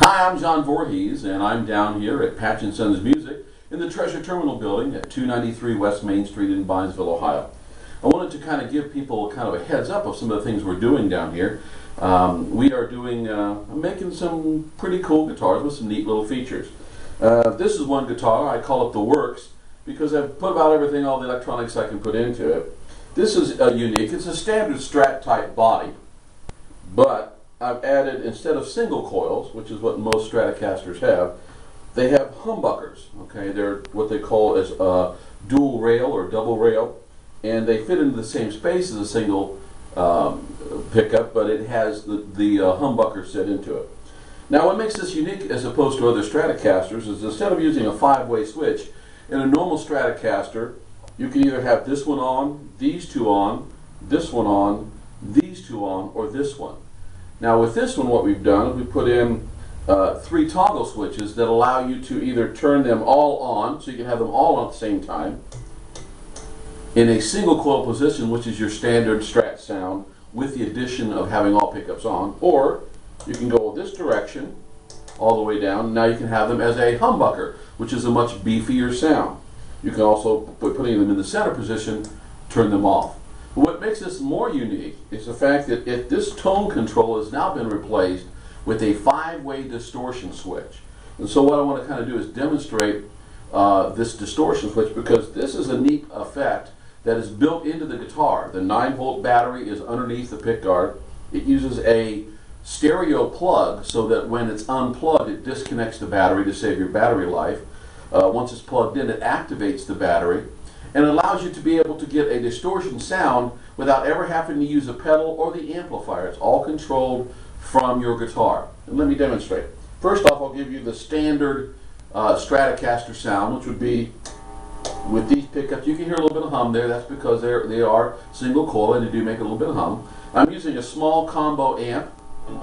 Hi, I'm John Voorhees, and I'm down here at Patch&Sons Music in the Treasure Terminal building at 293 West Main Street in Byesville, Ohio. I wanted to kind of give people kind of a heads up of some of the things we're doing down here. We are doing, making some pretty cool guitars with some neat little features. This is one guitar. I call it the Works because I've put about everything, all the electronics I can put into it. This is unique. It's a standard Strat type body, but I've added, instead of single coils, which is what most Stratocasters have, they have humbuckers. Okay, they're what they call as a dual rail or double rail, and they fit into the same space as a single pickup, but it has the humbucker set into it. Now, what makes this unique as opposed to other Stratocasters is instead of using a 5-way switch, in a normal Stratocaster, you can either have this one on, these two on, this one on, these two on, or this one. Now with this one, what we've done is we put in 3 toggle switches that allow you to either turn them all on, so you can have them all on at the same time, in a single coil position, which is your standard Strat sound, with the addition of having all pickups on, or you can go this direction all the way down. Now you can have them as a humbucker, which is a much beefier sound. You can also, by putting them in the center position, turn them off. But what makes this more unique is the fact that this tone control has now been replaced with a 5-way distortion switch. And so what I want to kind of do is demonstrate this distortion switch, because this is a neat effect that is built into the guitar. The 9-volt battery is underneath the pickguard. It uses a stereo plug so that when it's unplugged, it disconnects the battery to save your battery life. Once it's plugged in, it activates the battery and allows you to be able to get a distortion sound without ever having to use a pedal or the amplifier. It's all controlled from your guitar. And let me demonstrate. First off, I'll give you the standard Stratocaster sound, which would be with these pickups. You can hear a little bit of hum there. That's because they are single coil and they do make a little bit of hum. I'm using a small combo amp.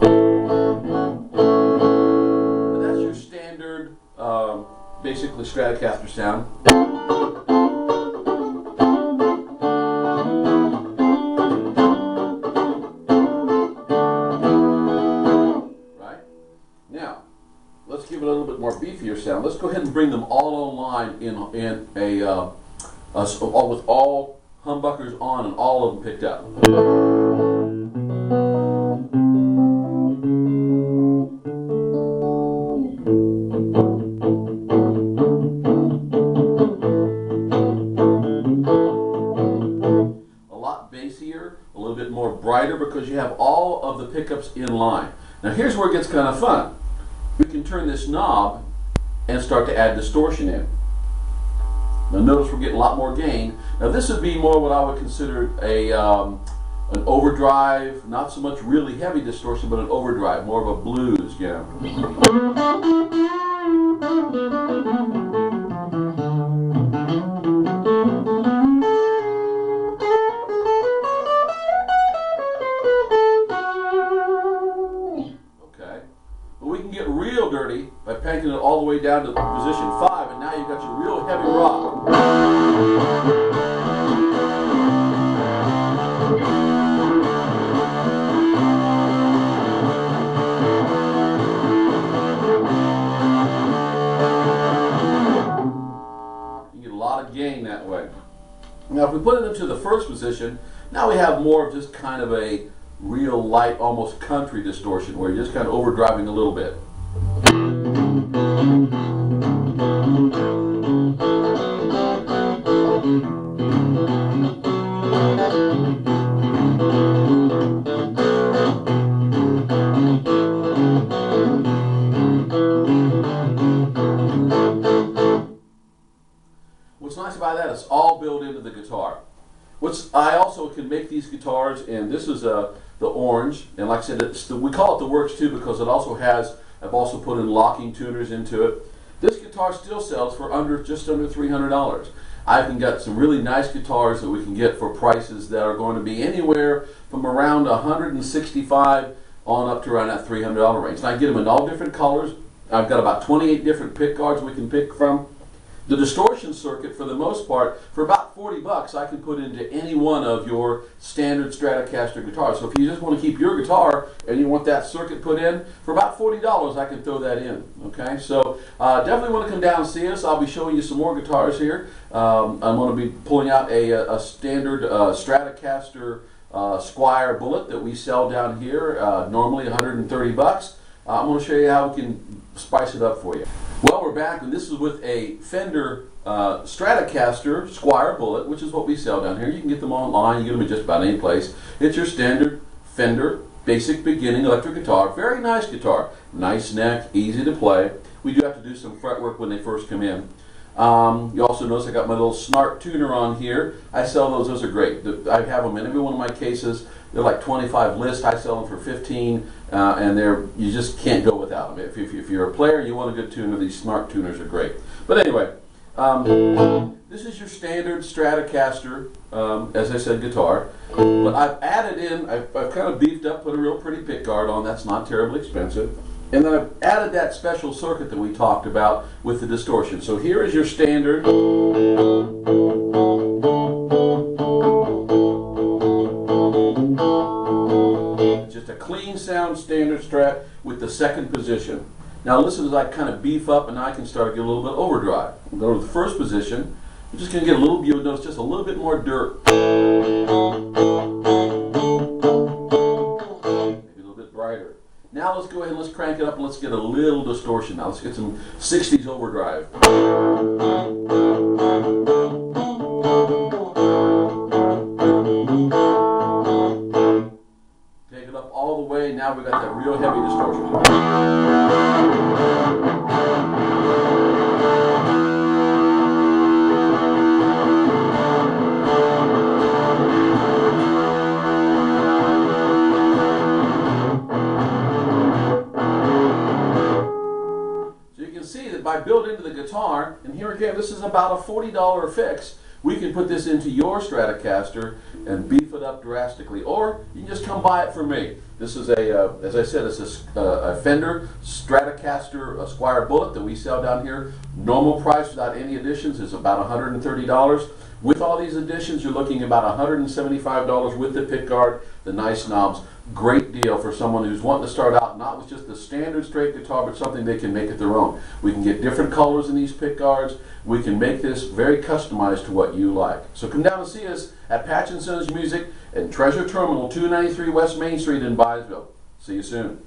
And that's your standard, basically Stratocaster sound. Let's give it a little bit more beefier sound. Let's go ahead and bring them all online in with all humbuckers on and all of them picked up. A lot bassier, a little bit more brighter because you have all of the pickups in line. Now here's where it gets kind of fun. We can turn this knob and start to add distortion in. Now notice we're getting a lot more gain. Now this would be more what I would consider an overdrive, not so much really heavy distortion, but an overdrive, more of a blues, you know. We can get real dirty by panking it all the way down to position 5, and now you've got your real heavy rock. You get a lot of gain that way. Now if we put it into the first position, now we have more of just kind of a real light, almost country distortion, where you're just kind of overdriving a little bit. What's nice about that is all built into the guitar. I also can make these guitars, and this is the orange, and like I said, we call it the Works too because it also has, I've also put in locking tuners into it. This guitar still sells for just under $300. I've got some really nice guitars that we can get for prices that are going to be anywhere from around $165 on up to around that $300 range. And I get them in all different colors. I've got about 28 different pick guards we can pick from. The distortion circuit, for the most part, for about 40 bucks, I can put into any one of your standard Stratocaster guitars. So if you just want to keep your guitar and you want that circuit put in, for about $40, I can throw that in. Okay, so definitely want to come down and see us. I'll be showing you some more guitars here. I'm going to be pulling out a standard Stratocaster Squire Bullet that we sell down here, normally 130 bucks. I'm going to show you how we can spice it up for you. Well, we're back, and this is with a Fender Stratocaster Squire Bullet, which is what we sell down here. You can get them online. You get them at just about any place. It's your standard Fender basic beginning electric guitar. Very nice guitar. Nice neck, easy to play. We do have to do some fretwork when they first come in. You also notice I got my little snart tuner on here. I sell those. Those are great. I have them in every one of my cases. They're like 25 list. I sell them for 15, and you just can't go without them. If you're a player and you want a good tuner, these snart tuners are great. But anyway, this is your standard Stratocaster, as I said, guitar. But I've added in, I've kind of beefed up, put a real pretty pick guard on. That's not terribly expensive. And then I've added that special circuit that we talked about with the distortion. So here is your standard. Just a clean sound standard Strat with the second position. Now listen as I kind of beef up, and now I can start to get a little bit overdrive. We'll go to the first position. We're just going to get a little, you'll notice just a little bit more dirt. Now let's go ahead and let's crank it up and let's get a little distortion. Now let's get some 60s overdrive. Take it up all the way. Now we've got that real heavy distortion. By built into the guitar, and here again, this is about a $40 fix. We can put this into your Stratocaster and beef it up drastically, or you can just come buy it from me. This is a, as I said, it's a Fender Stratocaster Squire Bullet that we sell down here. Normal price without any additions is about $130. With all these additions, you're looking at about $175 with the pickguard, the nice knobs. Great deal for someone who's wanting to start out not with just the standard straight guitar, but something they can make it their own. We can get different colors in these pickguards. We can make this very customized to what you like. So come down and see us at Patch&Sons Music and Treasure Terminal, 293 West Main Street in Byesville. See you soon.